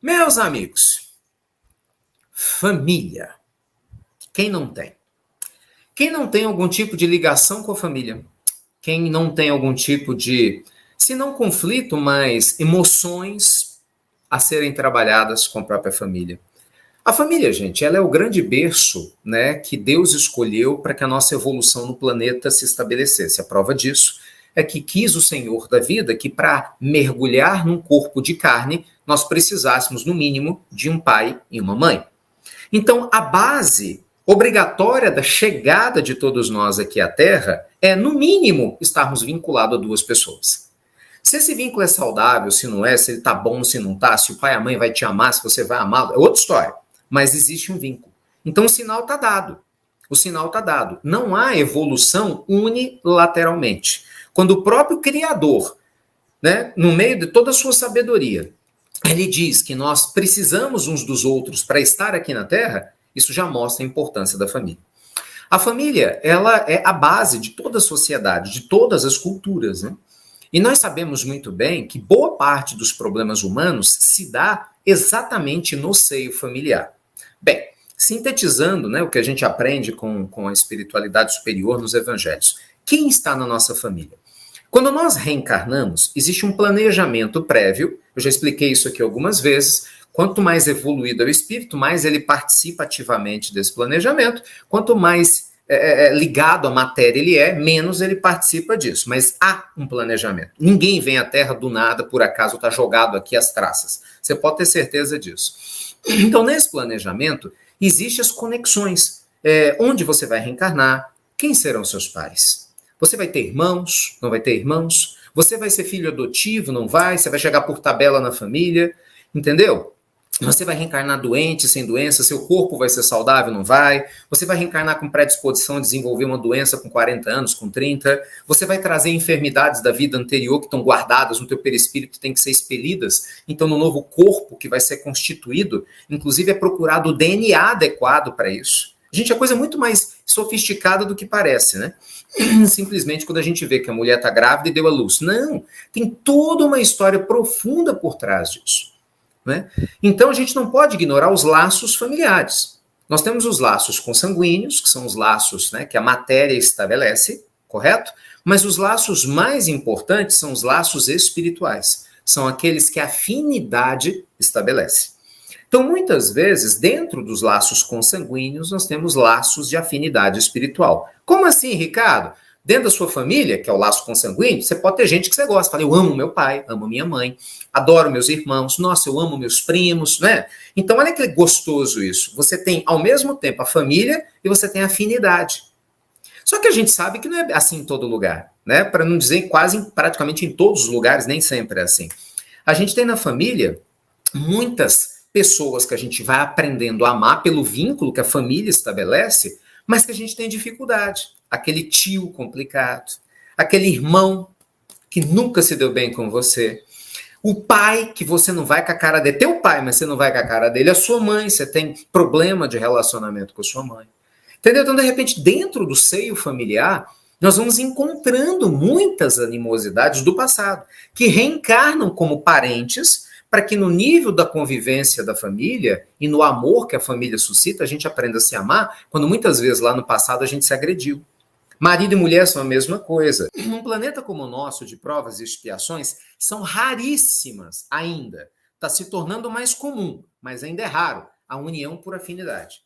Meus amigos, família. Quem não tem? Quem não tem algum tipo de ligação com a família? Quem não tem algum tipo de, se não conflito, mas emoções a serem trabalhadas com a própria família? A família, gente, ela é o grande berço, né, que Deus escolheu para que a nossa evolução no planeta se estabelecesse. A prova disso é que quis o Senhor da vida que para mergulhar num corpo de carne, nós precisássemos, no mínimo, de um pai e uma mãe. Então, a base obrigatória da chegada de todos nós aqui à Terra é, no mínimo, estarmos vinculados a duas pessoas. Se esse vínculo é saudável, se não é, se ele tá bom, se não tá, se o pai e a mãe vai te amar, se você vai amá-lo, é outra história. Mas existe um vínculo. Então o sinal está dado. O sinal está dado. Não há evolução unilateralmente. Quando o próprio Criador, né, no meio de toda a sua sabedoria, ele diz que nós precisamos uns dos outros para estar aqui na Terra, isso já mostra a importância da família. A família, ela é a base de toda a sociedade, de todas as culturas, né? E nós sabemos muito bem que boa parte dos problemas humanos se dá exatamente no seio familiar. Bem, sintetizando, né, o que a gente aprende com a espiritualidade superior nos evangelhos, quem está na nossa família? Quando nós reencarnamos, existe um planejamento prévio, eu já expliquei isso aqui algumas vezes. Quanto mais evoluído é o espírito, mais ele participa ativamente desse planejamento, quanto mais ligado à matéria ele é, menos ele participa disso. Mas há um planejamento. Ninguém vem à Terra do nada, por acaso está jogado aqui às traças. Você pode ter certeza disso. Então, nesse planejamento, existem as conexões. Onde você vai reencarnar? Quem serão seus pais? Você vai ter irmãos? Não vai ter irmãos? Você vai ser filho adotivo? Não vai? Você vai chegar por tabela na família? Entendeu? Você vai reencarnar doente, sem doença, seu corpo vai ser saudável, não vai? Você vai reencarnar com predisposição a desenvolver uma doença com 40 anos, com 30? Você vai trazer enfermidades da vida anterior que estão guardadas no teu perispírito, tem que ser expelidas? Então, no novo corpo que vai ser constituído, inclusive é procurado o DNA adequado para isso. Gente, é coisa muito mais sofisticada do que parece, né? Simplesmente quando a gente vê que a mulher está grávida e deu à luz. Não, tem toda uma história profunda por trás disso. Né? Então a gente não pode ignorar os laços familiares. Nós temos os laços consanguíneos, que são os laços, né, que a matéria estabelece, correto? Mas os laços mais importantes são os laços espirituais. São aqueles que a afinidade estabelece. Então, muitas vezes, dentro dos laços consanguíneos, nós temos laços de afinidade espiritual. Como assim, Ricardo? Dentro da sua família, que é o laço consanguíneo, você pode ter gente que você gosta. Fala, eu amo meu pai, amo minha mãe, adoro meus irmãos, nossa, eu amo meus primos, né? Então, olha que gostoso isso. Você tem, ao mesmo tempo, a família e você tem a afinidade. Só que a gente sabe que não é assim em todo lugar, né? Para não dizer quase, praticamente em todos os lugares, nem sempre é assim. A gente tem na família muitas pessoas que a gente vai aprendendo a amar pelo vínculo que a família estabelece, mas que a gente tem dificuldade. Aquele tio complicado, aquele irmão que nunca se deu bem com você, o pai que você não vai com a cara dele, teu pai, mas você não vai com a cara dele, a sua mãe, você tem problema de relacionamento com a sua mãe. Entendeu? Então, de repente, dentro do seio familiar, nós vamos encontrando muitas animosidades do passado, que reencarnam como parentes, para que no nível da convivência da família e no amor que a família suscita, a gente aprenda a se amar, quando muitas vezes lá no passado a gente se agrediu. Marido e mulher são a mesma coisa. Num planeta como o nosso, de provas e expiações, são raríssimas ainda. Está se tornando mais comum, mas ainda é raro, a união por afinidade.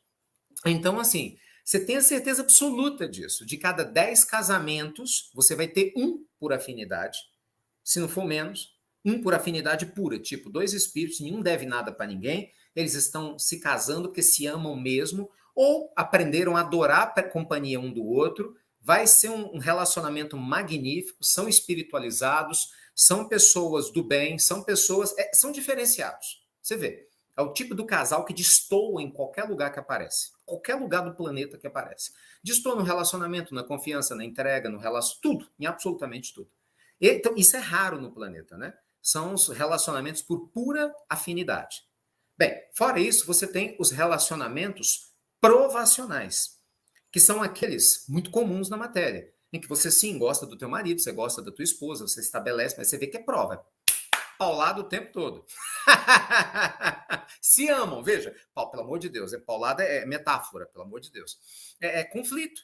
Então, assim, você tem a certeza absoluta disso. De cada 10 casamentos, você vai ter um por afinidade, se não for menos, um por afinidade pura, tipo, dois espíritos, nenhum deve nada para ninguém, eles estão se casando porque se amam mesmo, ou aprenderam a adorar a companhia um do outro, vai ser um relacionamento magnífico, são espiritualizados, são pessoas do bem, são pessoas, são diferenciados. Você vê, é o tipo do casal que destoa em qualquer lugar que aparece, qualquer lugar do planeta que aparece. Destoa no relacionamento, na confiança, na entrega, no relacionamento, tudo, em absolutamente tudo. Então, isso é raro no planeta, né? São os relacionamentos por pura afinidade. Bem, fora isso, você tem os relacionamentos provacionais, que são aqueles muito comuns na matéria, em que você sim gosta do teu marido, você gosta da tua esposa, você estabelece, mas você vê que é prova. Paulado o tempo todo. Se amam, veja, pelo amor de Deus, paulada é metáfora, pelo amor de Deus. É conflito.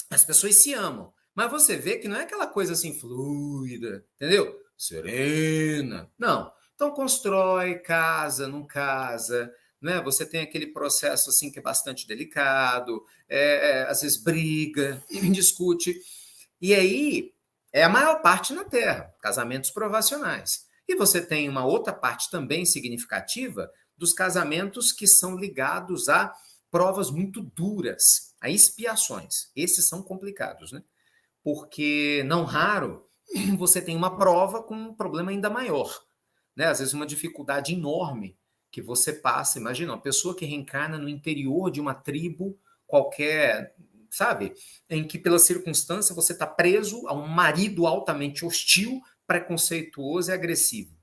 As pessoas se amam. Mas você vê que não é aquela coisa assim fluida, entendeu? Serena. Não. Então constrói, casa, não casa, né? Você tem aquele processo assim que é bastante delicado, às vezes briga, discute. E aí é a maior parte na Terra, casamentos provacionais. E você tem uma outra parte também significativa dos casamentos que são ligados a provas muito duras, a expiações. Esses são complicados, né? Porque não raro você tem uma prova com um problema ainda maior, né? Às vezes uma dificuldade enorme que você passa. Imagina, uma pessoa que reencarna no interior de uma tribo qualquer, sabe? Em que, pela circunstância, você está preso a um marido altamente hostil, preconceituoso e agressivo.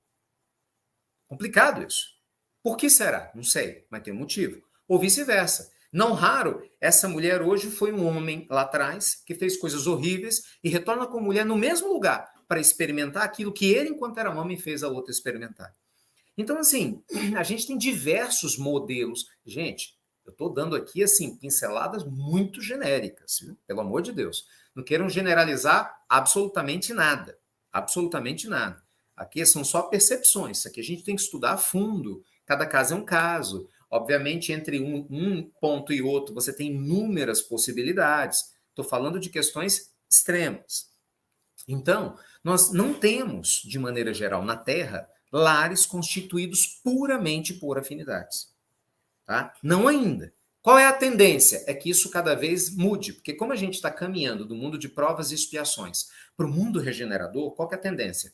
Complicado isso. Por que será? Não sei, mas tem um motivo. Ou vice-versa. Não raro, essa mulher hoje foi um homem lá atrás que fez coisas horríveis e retorna como mulher no mesmo lugar para experimentar aquilo que ele, enquanto era homem, fez a outra experimentar. Então, assim, a gente tem diversos modelos. Gente, eu estou dando aqui, assim, pinceladas muito genéricas, viu? Pelo amor de Deus. Não queiram generalizar absolutamente nada. Absolutamente nada. Aqui são só percepções. Isso aqui a gente tem que estudar a fundo. Cada caso é um caso. Obviamente, entre um ponto e outro, você tem inúmeras possibilidades. Estou falando de questões extremas. Então, nós não temos, de maneira geral, na Terra, lares constituídos puramente por afinidades. Tá? Não ainda. Qual é a tendência? É que isso cada vez mude, porque como a gente está caminhando do mundo de provas e expiações para o mundo regenerador, qual que é a tendência?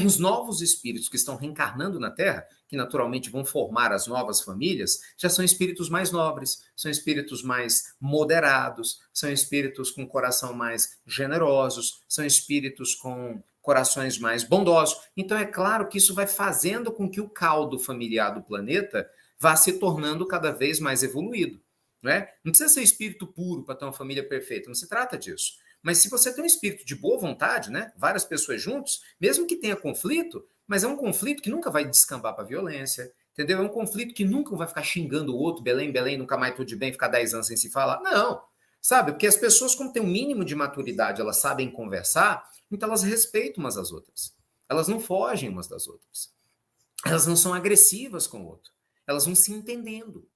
Os novos espíritos que estão reencarnando na Terra, que naturalmente vão formar as novas famílias, já são espíritos mais nobres, são espíritos mais moderados, são espíritos com coração mais generosos, são espíritos com corações mais bondosos. Então é claro que isso vai fazendo com que o caldo familiar do planeta vá se tornando cada vez mais evoluído. Né? Não precisa ser espírito puro para ter uma família perfeita, não se trata disso. Mas se você tem um espírito de boa vontade, né, várias pessoas juntos, mesmo que tenha conflito, mas é um conflito que nunca vai descambar para violência, entendeu? É um conflito que nunca vai ficar xingando o outro, Belém, Belém, nunca mais tudo de bem, ficar 10 anos sem se falar. Não, sabe? Porque as pessoas, como têm um mínimo de maturidade, elas sabem conversar, então elas respeitam umas às outras. Elas não fogem umas das outras. Elas não são agressivas com o outro. Elas vão se entendendo.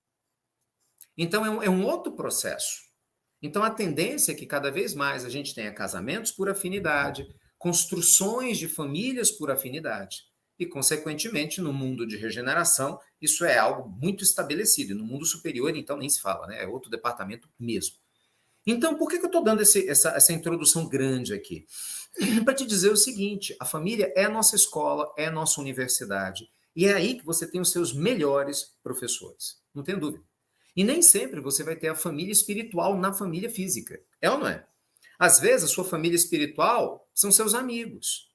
Então, é um outro processo. Então, a tendência é que cada vez mais a gente tenha casamentos por afinidade, construções de famílias por afinidade. E, consequentemente, no mundo de regeneração, isso é algo muito estabelecido. E no mundo superior, então, nem se fala, né? É outro departamento mesmo. Então, por que eu estou dando essa introdução grande aqui? Para te dizer o seguinte: a família é a nossa escola, é a nossa universidade. E é aí que você tem os seus melhores professores. Não tem dúvida. E nem sempre você vai ter a família espiritual na família física. É ou não é? Às vezes, a sua família espiritual são seus amigos.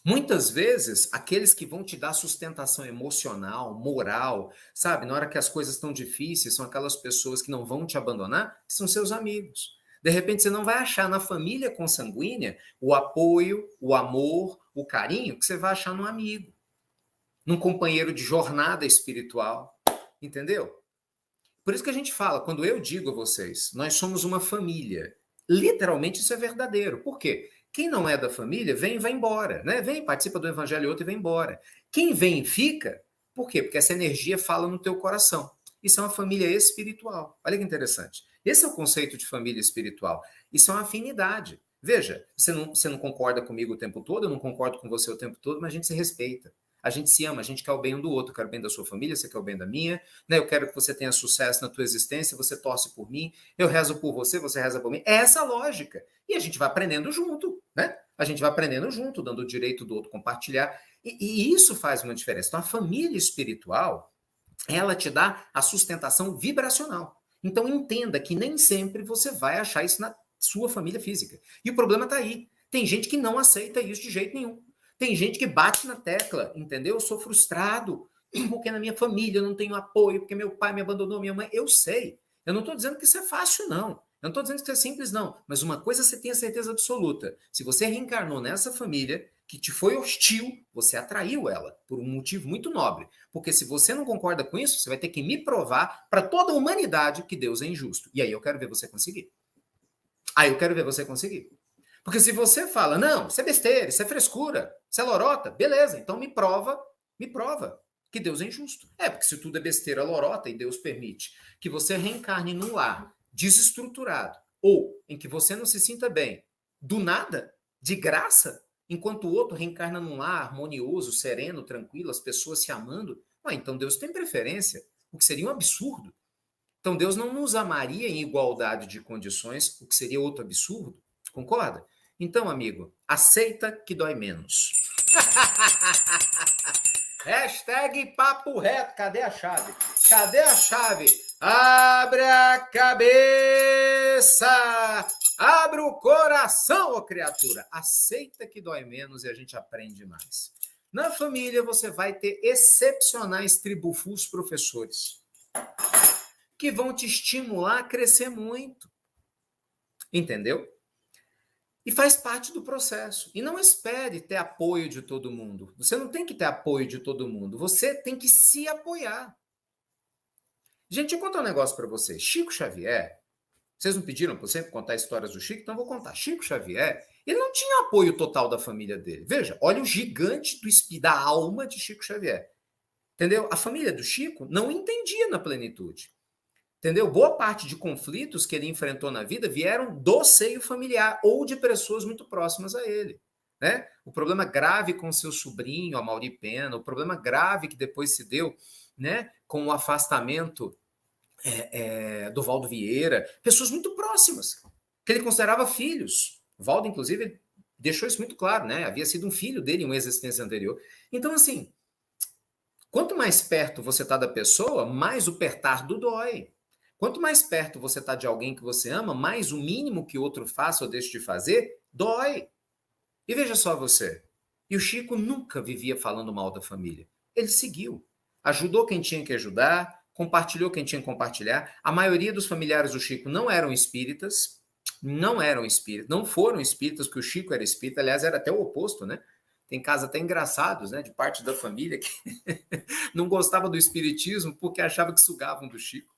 Muitas vezes, aqueles que vão te dar sustentação emocional, moral, sabe? Na hora que as coisas estão difíceis, são aquelas pessoas que não vão te abandonar, são seus amigos. De repente, você não vai achar na família consanguínea o apoio, o amor, o carinho que você vai achar num amigo, num companheiro de jornada espiritual. Entendeu? Por isso que a gente fala, quando eu digo a vocês, nós somos uma família. Literalmente isso é verdadeiro. Por quê? Quem não é da família, vem e vai embora. Né? Vem, participa do evangelho outro e vai embora. Quem vem e fica, por quê? Porque essa energia fala no teu coração. Isso é uma família espiritual. Olha que interessante. Esse é o conceito de família espiritual. Isso é uma afinidade. Veja, você não concorda comigo o tempo todo, eu não concordo com você o tempo todo, mas a gente se respeita. A gente se ama, a gente quer o bem um do outro. Eu quero o bem da sua família, você quer o bem da minha. Né? Eu quero que você tenha sucesso na tua existência, você torce por mim, eu rezo por você, você reza por mim. É essa a lógica. E a gente vai aprendendo junto, né? A gente vai aprendendo junto, dando o direito do outro compartilhar. E isso faz uma diferença. Então, a família espiritual, ela te dá a sustentação vibracional. Então, entenda que nem sempre você vai achar isso na sua família física. E o problema está aí. Tem gente que não aceita isso de jeito nenhum. Tem gente que bate na tecla, entendeu? Eu sou frustrado, porque na minha família eu não tenho apoio, porque meu pai me abandonou, minha mãe. Eu sei. Eu não estou dizendo que isso é fácil, não. Eu não estou dizendo que isso é simples, não. Mas uma coisa você tem a certeza absoluta. Se você reencarnou nessa família, que te foi hostil, você atraiu ela por um motivo muito nobre. Porque se você não concorda com isso, você vai ter que me provar para toda a humanidade que Deus é injusto. E aí eu quero ver você conseguir. Aí eu quero ver você conseguir. Porque se você fala, não, isso é besteira, isso é frescura, isso é lorota, beleza, então me prova que Deus é injusto. É, porque se tudo é besteira, lorota, e Deus permite que você reencarne num lar desestruturado, ou em que você não se sinta bem, do nada, de graça, enquanto o outro reencarna num lar harmonioso, sereno, tranquilo, as pessoas se amando, então Deus tem preferência, o que seria um absurdo. Então Deus não nos amaria em igualdade de condições, o que seria outro absurdo, concorda? Então, amigo, aceita que dói menos. Hashtag papo reto. Cadê a chave? Cadê a chave? Abre a cabeça! Abre o coração, ô criatura! Aceita que dói menos e a gente aprende mais. Na família, você vai ter excepcionais tribufus professores que vão te estimular a crescer muito. Entendeu? E faz parte do processo. E não espere ter apoio de todo mundo. Você não tem que ter apoio de todo mundo. Você tem que se apoiar. Gente, eu vou contar um negócio para vocês. Chico Xavier, vocês não pediram para eu sempre contar histórias do Chico? Então eu vou contar. Chico Xavier, ele não tinha apoio total da família dele. Veja, olha o gigante da alma de Chico Xavier. Entendeu? A família do Chico não entendia na plenitude. Entendeu? Boa parte de conflitos que ele enfrentou na vida vieram do seio familiar ou de pessoas muito próximas a ele. Né? O problema grave com seu sobrinho, Amaury Pena, o problema grave que depois se deu, né, com o afastamento do Valdo Vieira, pessoas muito próximas, que ele considerava filhos. O Valdo, inclusive, deixou isso muito claro, né? Havia sido um filho dele em uma existência anterior. Então, assim, quanto mais perto você está da pessoa, mais o pertardo dói. Quanto mais perto você está de alguém que você ama, mais o mínimo que o outro faça ou deixe de fazer, dói. E veja só você. E o Chico nunca vivia falando mal da família. Ele seguiu. Ajudou quem tinha que ajudar, compartilhou quem tinha que compartilhar. A maioria dos familiares do Chico não eram espíritas, não foram espíritas, porque o Chico era espírita, aliás, era até o oposto, né? Tem casos até engraçados, né? De parte da família que não gostava do espiritismo porque achava que sugavam do Chico.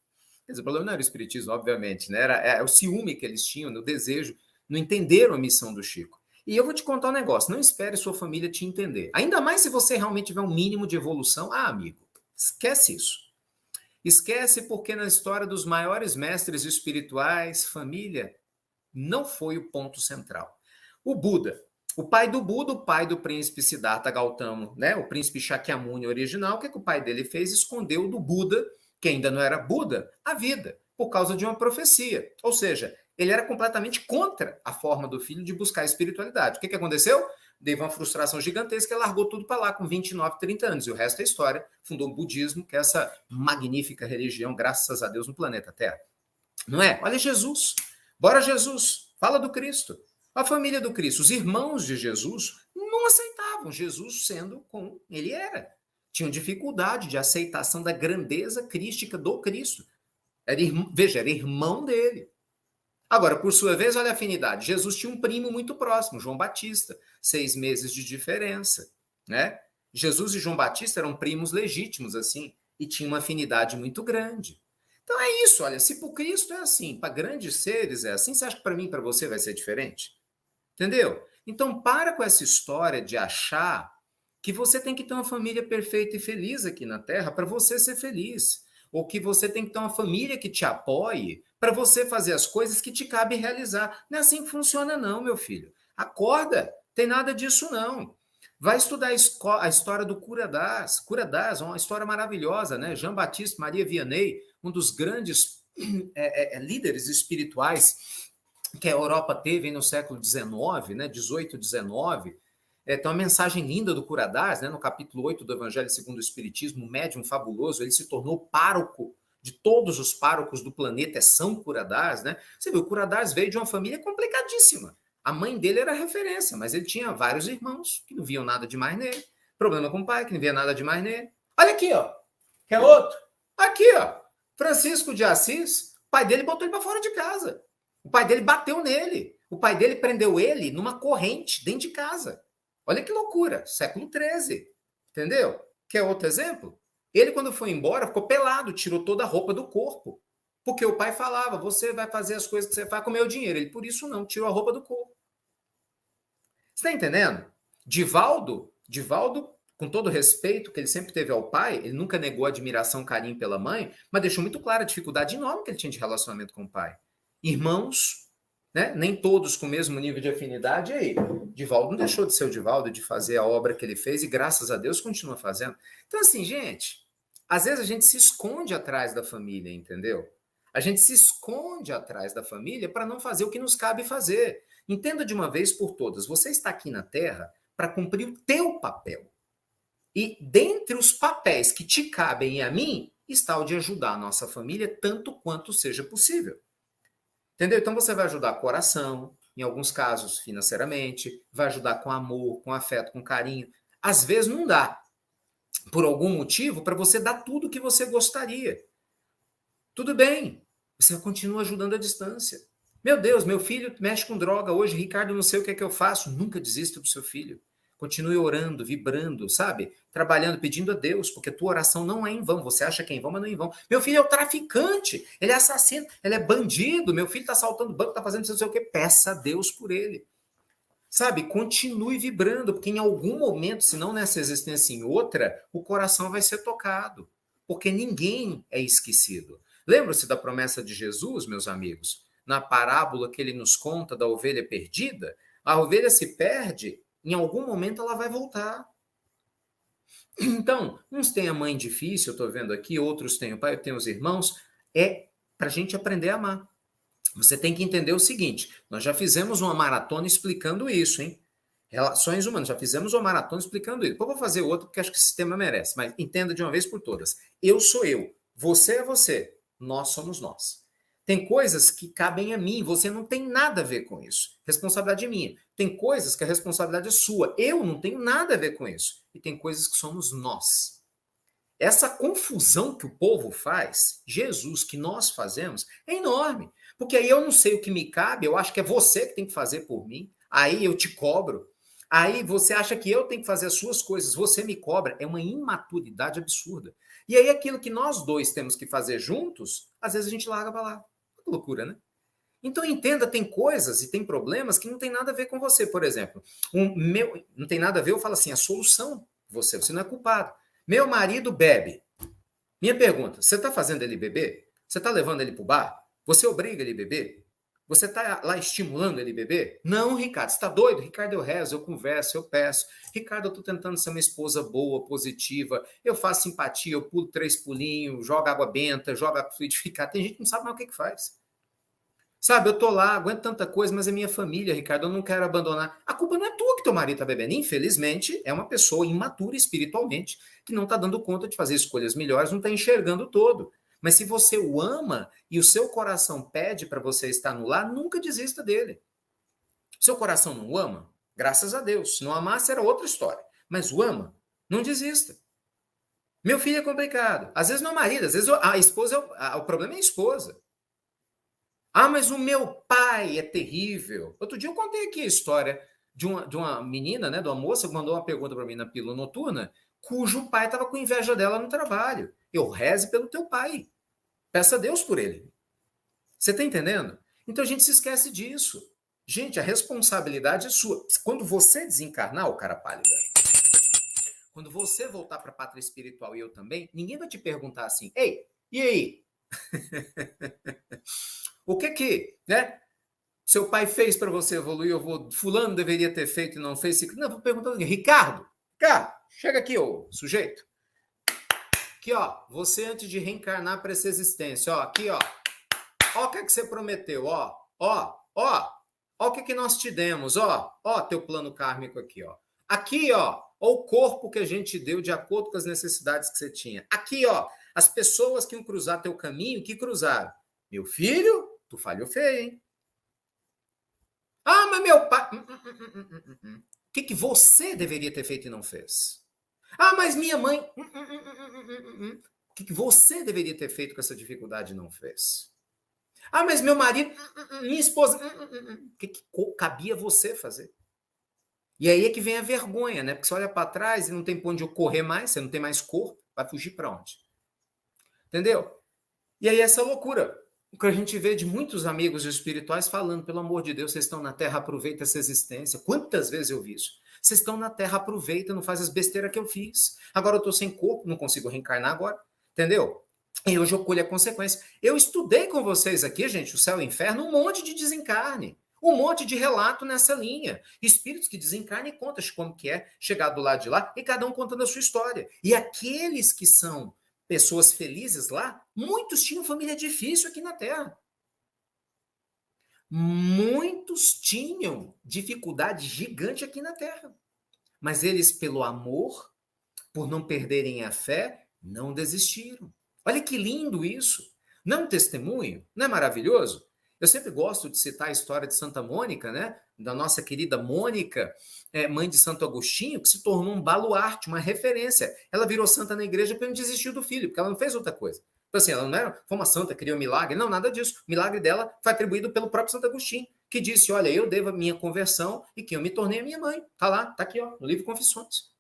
Quer dizer, o problema não era o espiritismo, obviamente, né? Era o ciúme que eles tinham, o desejo, não entenderam a missão do Chico. E eu vou te contar um negócio, não espere sua família te entender. Ainda mais se você realmente tiver um mínimo de evolução. Amigo, esquece isso. Esquece porque na história dos maiores mestres espirituais, família não foi o ponto central. O Buda, o pai do príncipe Siddhartha Gautama, né? O príncipe Shakyamuni original, o que o pai dele fez? Escondeu do Buda, que ainda não era Buda, a vida, por causa de uma profecia. Ou seja, ele era completamente contra a forma do filho de buscar a espiritualidade. O que aconteceu? Teve uma frustração gigantesca e largou tudo para lá com 29, 30 anos. E o resto é história. Fundou o budismo, que é essa magnífica religião, graças a Deus, no planeta Terra. Não é? Olha Jesus. Bora Jesus. Fala do Cristo. A família do Cristo, os irmãos de Jesus, não aceitavam Jesus sendo como ele era. Tinham dificuldade de aceitação da grandeza crística do Cristo. Era irmão dele. Agora, por sua vez, olha a afinidade. Jesus tinha um primo muito próximo, João Batista, 6 meses de diferença, né? Jesus e João Batista eram primos legítimos, assim, e tinham uma afinidade muito grande. Então é isso, olha, se para o Cristo é assim, para grandes seres é assim, você acha que para mim e para você vai ser diferente? Entendeu? Então para com essa história de achar que você tem que ter uma família perfeita e feliz aqui na Terra para você ser feliz. Ou que você tem que ter uma família que te apoie para você fazer as coisas que te cabe realizar. Não é assim que funciona não, meu filho. Acorda, tem nada disso não. Vai estudar a história do Cura Das, uma história maravilhosa, né? Jean Baptiste Maria Vianney, um dos grandes líderes espirituais que a Europa teve no século XIX, né? 18, 19. Tem uma mensagem linda do Cura Das, né? No capítulo 8 do Evangelho segundo o Espiritismo, um médium fabuloso, ele se tornou pároco de todos os párocos do planeta, é São Cura Das, né? Você vê, o Cura Das veio de uma família complicadíssima. A mãe dele era referência, mas ele tinha vários irmãos que não viam nada demais nele. Problema com o pai, que não via nada demais nele. Olha aqui, ó. Quer outro? Aqui, ó. Francisco de Assis, o pai dele botou ele para fora de casa. O pai dele bateu nele. O pai dele prendeu ele numa corrente dentro de casa. Olha que loucura, século XIII, entendeu? Quer outro exemplo? Ele, quando foi embora, ficou pelado, tirou toda a roupa do corpo. Porque o pai falava, você vai fazer as coisas que você faz com o meu dinheiro. Ele, por isso não, tirou a roupa do corpo. Você está entendendo? Divaldo, com todo o respeito que ele sempre teve ao pai, ele nunca negou admiração, carinho pela mãe, mas deixou muito clara a dificuldade enorme que ele tinha de relacionamento com o pai. Irmãos, né? Nem todos com o mesmo nível de afinidade. E aí, Divaldo não deixou de ser o Divaldo, de fazer a obra que ele fez e, graças a Deus, continua fazendo. Então, assim, gente, às vezes a gente se esconde atrás da família, entendeu? A gente se esconde atrás da família para não fazer o que nos cabe fazer. Entenda de uma vez por todas, você está aqui na Terra para cumprir o teu papel. E dentre os papéis que te cabem e a mim, está o de ajudar a nossa família tanto quanto seja possível. Entendeu? Então você vai ajudar com oração, em alguns casos financeiramente, vai ajudar com amor, com afeto, com carinho. Às vezes não dá, por algum motivo, para você dar tudo o que você gostaria. Tudo bem, você continua ajudando à distância. Meu Deus, meu filho mexe com droga hoje, Ricardo, não sei o que é que eu faço. Nunca desista do seu filho. Continue orando, vibrando, sabe? Trabalhando, pedindo a Deus, porque a tua oração não é em vão. Você acha que é em vão, mas não é em vão. Meu filho é o traficante, ele é assassino, ele é bandido, meu filho está assaltando banco, está fazendo não sei o que. Peça a Deus por ele. Sabe? Continue vibrando, porque em algum momento, se não nessa existência em outra, o coração vai ser tocado. Porque ninguém é esquecido. Lembra-se da promessa de Jesus, meus amigos? Na parábola que ele nos conta da ovelha perdida, a ovelha se perde, em algum momento ela vai voltar. Então, uns têm a mãe difícil, eu estou vendo aqui, outros têm o pai, eu tenho os irmãos. É para a gente aprender a amar. Você tem que entender o seguinte, nós já fizemos uma maratona explicando isso, hein? Relações humanas, já fizemos uma maratona explicando isso. Depois eu vou fazer outra porque acho que o sistema merece, mas entenda de uma vez por todas. Eu sou eu, você é você, nós somos nós. Tem coisas que cabem a mim, você não tem nada a ver com isso. Responsabilidade é minha. Tem coisas que a responsabilidade é sua. Eu não tenho nada a ver com isso. E tem coisas que somos nós. Essa confusão que o povo faz, Jesus, que nós fazemos, é enorme. Porque aí eu não sei o que me cabe, eu acho que é você que tem que fazer por mim. Aí eu te cobro. Aí você acha que eu tenho que fazer as suas coisas, você me cobra. É uma imaturidade absurda. E aí aquilo que nós dois temos que fazer juntos, às vezes a gente larga para lá. Que loucura, né? Então entenda, tem coisas e tem problemas que não tem nada a ver com você. Por exemplo, não tem nada a ver, eu falo assim, a solução, você não é culpado. Meu marido bebe. Minha pergunta, você está fazendo ele beber? Você está levando ele para o bar? Você obriga ele a beber? Você está lá estimulando ele a beber? Não, Ricardo, você está doido? Ricardo, eu rezo, eu converso, eu peço. Ricardo, eu estou tentando ser uma esposa boa, positiva. Eu faço simpatia, eu pulo 3 pulinhos, jogo água benta, jogo fluidificada. Tem gente que não sabe mais o que faz. Sabe, eu tô lá, aguento tanta coisa, mas é minha família, Ricardo, eu não quero abandonar. A culpa não é tua que teu marido tá bebendo. Infelizmente, é uma pessoa imatura espiritualmente, que não tá dando conta de fazer escolhas melhores, não tá enxergando o todo. Mas se você o ama e o seu coração pede para você estar no lar, nunca desista dele. Seu coração não o ama? Graças a Deus. Se não amasse, era outra história. Mas o ama? Não desista. Meu filho é complicado. Às vezes não é o marido, às vezes a esposa, o problema é a esposa. Ah, mas o meu pai é terrível. Outro dia eu contei aqui a história de uma menina, né, de uma moça que mandou uma pergunta para mim na pílula noturna, cujo pai estava com inveja dela no trabalho. Eu reze pelo teu pai. Peça a Deus por ele. Você está entendendo? Então a gente se esquece disso. Gente, a responsabilidade é sua. Quando você desencarnar, o cara pálida, quando você voltar para a pátria espiritual e eu também, ninguém vai te perguntar assim, ei, e aí? O que né? Seu pai fez para você evoluir, fulano deveria ter feito e não fez. Não, vou perguntar assim, Ricardo, chega aqui, ô sujeito. Aqui, ó, você antes de reencarnar para essa existência, ó, aqui, ó o que você prometeu, ó o que nós te demos, ó teu plano kármico aqui, ó. Aqui, ó o corpo que a gente deu de acordo com as necessidades que você tinha. Aqui, ó, as pessoas que iam cruzar teu caminho, que cruzaram. Meu filho, tu falhou feio, hein? Ah, mas meu pai. O que você deveria ter feito e não fez? Ah, mas minha mãe. O que você deveria ter feito com essa dificuldade e não fez? Ah, mas meu marido. Minha esposa. O que cabia você fazer? E aí é que vem a vergonha, né? Porque você olha para trás e não tem pra onde correr mais, você não tem mais corpo, vai fugir para onde? Entendeu? E aí essa loucura, o que a gente vê de muitos amigos espirituais falando, pelo amor de Deus, vocês estão na Terra, aproveita essa existência. Quantas vezes eu vi isso? Vocês estão na Terra, aproveita, não faz as besteiras que eu fiz. Agora eu estou sem corpo, não consigo reencarnar agora, entendeu? E hoje eu colho a consequência. Eu estudei com vocês aqui, gente, o céu e o inferno, um monte de desencarne. Um monte de relato nessa linha. Espíritos que desencarnam e contam como que é chegar do lado de lá e cada um contando a sua história. E aqueles que são pessoas felizes lá, muitos tinham família difícil aqui na Terra. Muitos tinham dificuldade gigante aqui na Terra. Mas eles, pelo amor, por não perderem a fé, não desistiram. Olha que lindo isso. Não é um testemunho? Não é maravilhoso? Eu sempre gosto de citar a história de Santa Mônica, né? Da nossa querida Mônica, mãe de Santo Agostinho, que se tornou um baluarte, uma referência. Ela virou santa na igreja porque não desistiu do filho, porque ela não fez outra coisa. Então, assim, ela não era, foi uma santa, criou um milagre. Não, nada disso. O milagre dela foi atribuído pelo próprio Santo Agostinho, que disse, olha, eu devo a minha conversão e que eu me tornei a minha mãe. Tá lá, tá aqui, ó, no livro Confissões.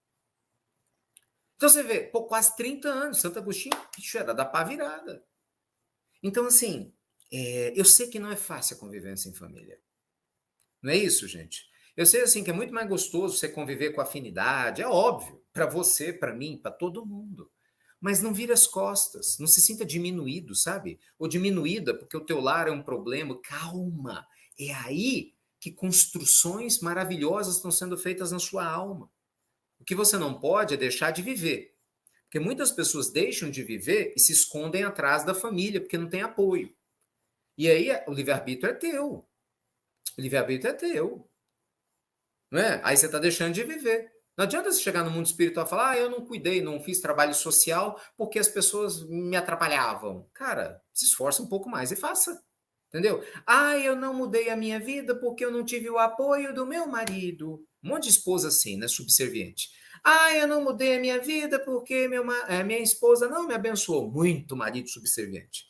Então você vê, pô, quase 30 anos, Santo Agostinho, bicho, era da pá virada. Então, assim, eu sei que não é fácil a convivência em família. Não é isso, gente? Eu sei, assim, que é muito mais gostoso você conviver com afinidade, é óbvio, para você, para mim, para todo mundo. Mas não vira as costas, não se sinta diminuído, sabe? Ou diminuída porque o teu lar é um problema. Calma, é aí que construções maravilhosas estão sendo feitas na sua alma. O que você não pode é deixar de viver. Porque muitas pessoas deixam de viver e se escondem atrás da família, porque não tem apoio. E aí o livre-arbítrio é teu. O livre-arbítrio é teu. Não é? Aí você está deixando de viver. Não adianta você chegar no mundo espiritual e falar, eu não cuidei, não fiz trabalho social porque as pessoas me atrapalhavam. Cara, se esforça um pouco mais e faça. Entendeu? Eu não mudei a minha vida porque eu não tive o apoio do meu marido. Um monte de esposa assim, né? Subserviente. Eu não mudei a minha vida porque minha esposa não me abençoou. Muito marido subserviente.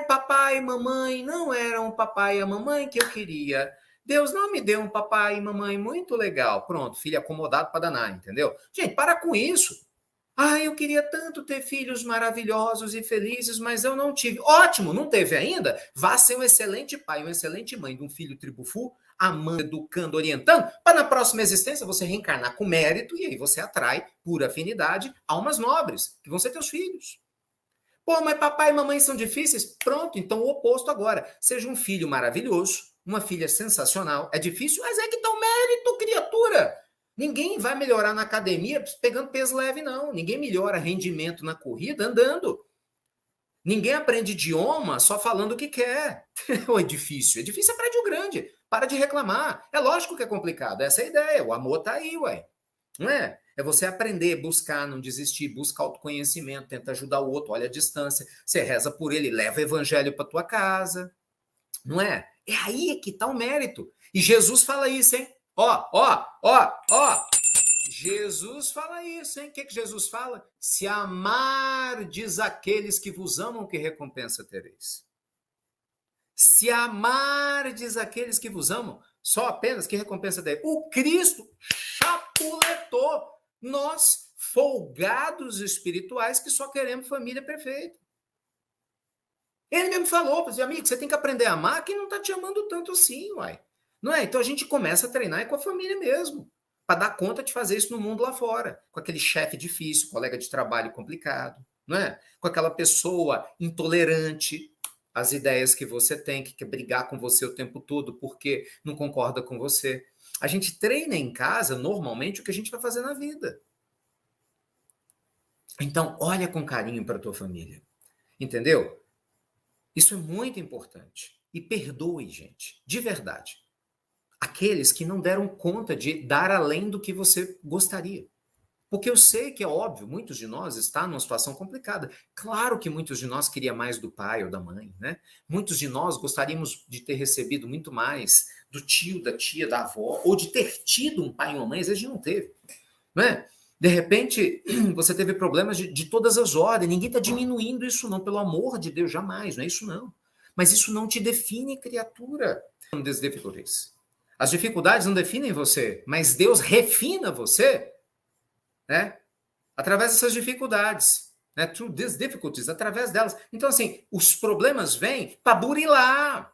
Papai e mamãe não eram o papai e a mamãe que eu queria. Deus não me deu um papai e mamãe muito legal. Pronto, filho acomodado para danar, entendeu? Gente, para com isso. Eu queria tanto ter filhos maravilhosos e felizes, mas eu não tive. Ótimo, não teve ainda? Vá ser um excelente pai, uma excelente mãe de um filho tribufu, amando, educando, orientando, para na próxima existência você reencarnar com mérito e aí você atrai, por afinidade, almas nobres, que vão ser teus filhos. Pô, mas papai e mamãe são difíceis? Pronto, então o oposto agora. Seja um filho maravilhoso, uma filha sensacional. É difícil, mas é que dá o mérito, criatura. Ninguém vai melhorar na academia pegando peso leve, não. Ninguém melhora rendimento na corrida andando. Ninguém aprende idioma só falando o que quer. É difícil. É difícil é prédio grande. Para de reclamar. É lógico que é complicado. Essa é a ideia. O amor tá aí, ué. Não é? É você aprender, buscar, não desistir, busca autoconhecimento, tenta ajudar o outro, olha a distância, você reza por ele, leva o evangelho para tua casa. Não é? É aí que está o mérito. E Jesus fala isso, hein? Ó. Jesus fala isso, hein? O que Jesus fala? Se amardes aqueles que vos amam, que recompensa tereis? Se amardes aqueles que vos amam, só apenas que recompensa tereis? O Cristo chapuletou nós, folgados espirituais, que só queremos família perfeita. Ele mesmo falou, amigo, você tem que aprender a amar quem não está te amando tanto assim, uai. Não é? Então a gente começa a treinar com a família mesmo, para dar conta de fazer isso no mundo lá fora, com aquele chefe difícil, colega de trabalho complicado, não é? Com aquela pessoa intolerante às ideias que você tem, que quer brigar com você o tempo todo porque não concorda com você. A gente treina em casa, normalmente, o que a gente vai fazer na vida. Então, olha com carinho para a tua família. Entendeu? Isso é muito importante. E perdoe, gente, de verdade. Aqueles que não deram conta de dar além do que você gostaria. Porque eu sei que é óbvio, muitos de nós estão numa situação complicada. Claro que muitos de nós queriam mais do pai ou da mãe, né? Muitos de nós gostaríamos de ter recebido muito mais do tio, da tia, da avó, ou de ter tido um pai e uma mãe, às vezes a gente não teve, né? De repente, você teve problemas de todas as ordens. Ninguém está diminuindo isso, não. Pelo amor de Deus, jamais. Não é isso, não. Mas isso não te define, criatura. Não desdeveloreis. As dificuldades não definem você, mas Deus refina você, né? Através dessas dificuldades, né? Through these difficulties, através delas. Então, assim, os problemas vêm para burilar.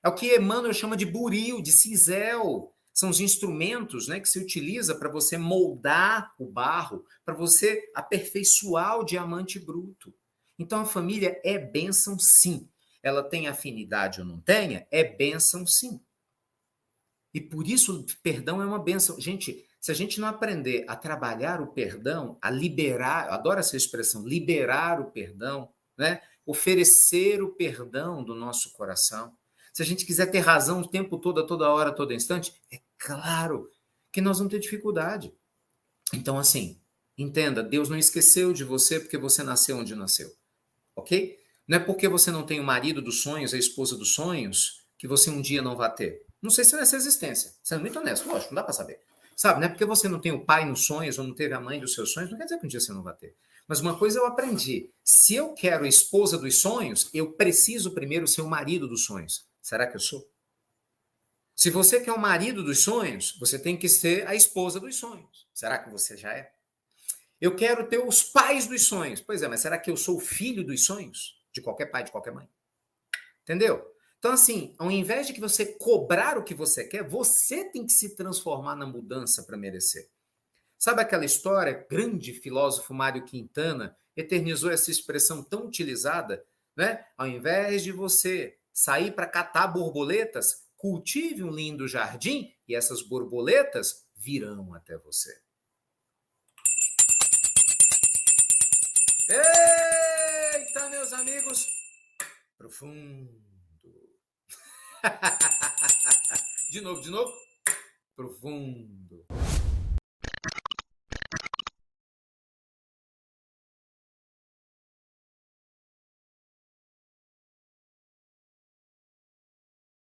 É o que Emmanuel chama de buril, de cisel. São os instrumentos, né, que se utiliza para você moldar o barro, para você aperfeiçoar o diamante bruto. Então, a família é bênção, sim. Ela tem afinidade ou não tenha? É bênção, sim. E por isso o perdão é uma bênção. Gente, se a gente não aprender a trabalhar o perdão, a liberar, eu adoro essa expressão, liberar o perdão, né? Oferecer o perdão do nosso coração. Se a gente quiser ter razão o tempo todo, a toda hora, a todo instante, é claro que nós vamos ter dificuldade. Então, assim, entenda, Deus não esqueceu de você porque você nasceu onde nasceu, ok? Não é porque você não tem o marido dos sonhos, a esposa dos sonhos, que você um dia não vai ter. Não sei se nessa existência. Sendo muito honesto, lógico, não dá para saber. Sabe, não é porque você não tem o pai nos sonhos ou não teve a mãe dos seus sonhos, não quer dizer que um dia você não vai ter. Mas uma coisa eu aprendi: se eu quero a esposa dos sonhos, eu preciso primeiro ser o marido dos sonhos. Será que eu sou? Se você quer o marido dos sonhos, você tem que ser a esposa dos sonhos. Será que você já é? Eu quero ter os pais dos sonhos. Pois é, mas será que eu sou o filho dos sonhos? De qualquer pai, de qualquer mãe. Entendeu? Então, assim, ao invés de que você cobrar o que você quer, você tem que se transformar na mudança para merecer. Sabe aquela história? Grande filósofo Mário Quintana eternizou essa expressão tão utilizada, né? Ao invés de você sair para catar borboletas, cultive um lindo jardim e essas borboletas virão até você. Eita, meus amigos! Profundo. De novo, de novo. Profundo.